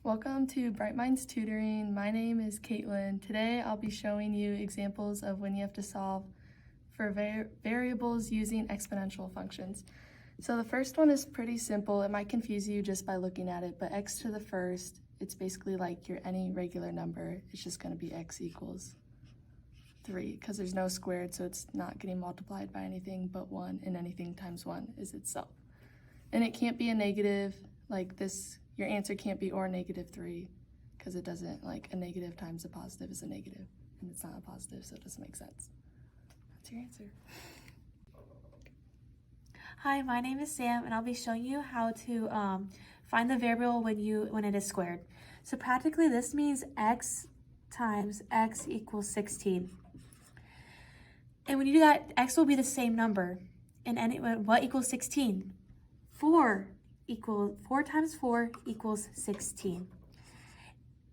Welcome to Bright Minds Tutoring. My name is Kaytlynn. Today I'll be showing you examples of when you have to solve for variables using exponential functions. So the first one is pretty simple. It might confuse you just by looking at it, but x to the first, it's basically like any regular number. It's just going to be x equals 3 because there's no squared, so it's not getting multiplied by anything but 1, and anything times 1 is itself. And it can't be a negative like this. Your answer can't be or -3 because it doesn't, like a negative times a positive is a negative, and it's not a positive, so it doesn't make sense. That's your answer. Hi, my name is Sam, and I'll be showing you how to find the variable when it is squared. So practically this means x times x equals 16. And when you do that, x will be the same number. And what equals 16? 4 times 4 equals 16.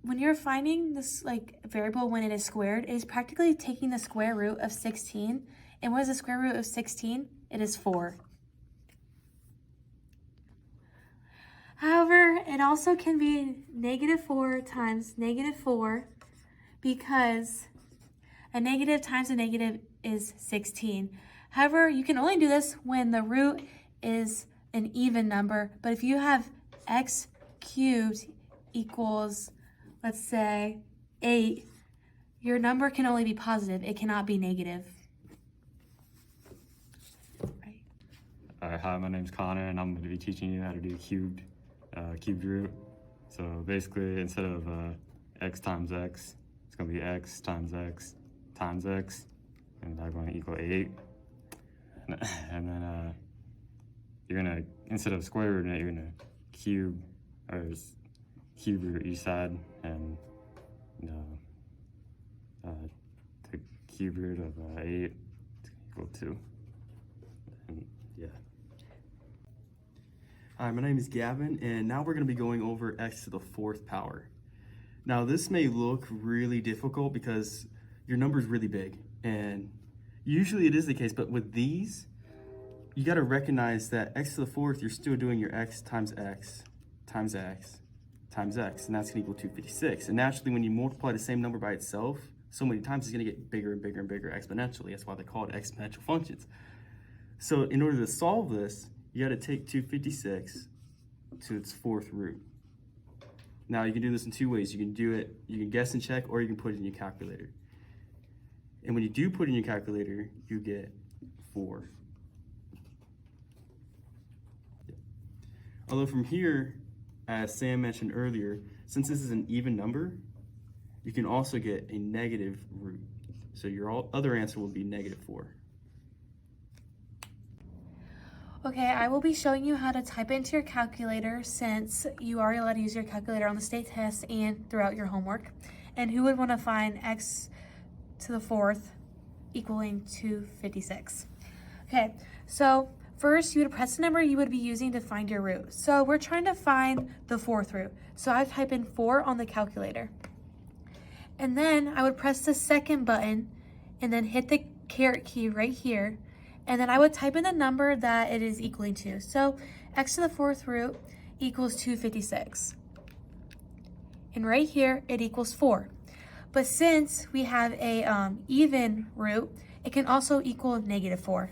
When you're finding this variable when it is squared, it is practically taking the square root of 16. And what is the square root of 16? It is 4. However, it also can be -4 times -4 because a negative times a negative is 16. However, you can only do this when the root is an even number, but if you have x cubed equals, let's say, 8, your number can only be positive. It cannot be negative. Right. Hi, my name's Connor, and I'm going to be teaching you how to do cubed root. So basically, instead of x times x, it's going to be x times x times x, and that's going to equal 8. And then you're going to, instead of square rooting it, you're going to cube root each side, and the cube root of 8 is equal to 2. And yeah. Hi, my name is Gavin, and now we're going to be going over x to the 4th power. Now this may look really difficult because your number is really big, and usually it is the case, but with these, you got to recognize that x to the 4th, you're still doing your x times x times x times x, and that's going to equal 256. And naturally, when you multiply the same number by itself so many times, it's going to get bigger and bigger and bigger exponentially. That's why they call it exponential functions. So in order to solve this, you got to take 256 to its 4th root. Now you can do this in 2 ways. You can guess and check, or you can put it in your calculator. And when you do put it in your calculator, you get 4. Although from here, as Sam mentioned earlier, since this is an even number, you can also get a negative root. So your other answer will be -4. Okay, I will be showing you how to type into your calculator since you are allowed to use your calculator on the state test and throughout your homework. And who would want to find x to the 4th equaling 256? Okay, so first you would press the number you would be using to find your root. So we're trying to find the 4th root. So I type in 4 on the calculator. And then I would press the second button and then hit the caret key right here. And then I would type in the number that it is equaling to. So x to the 4th root equals 256. And right here, it equals 4. But since we have a even root, it can also equal -4.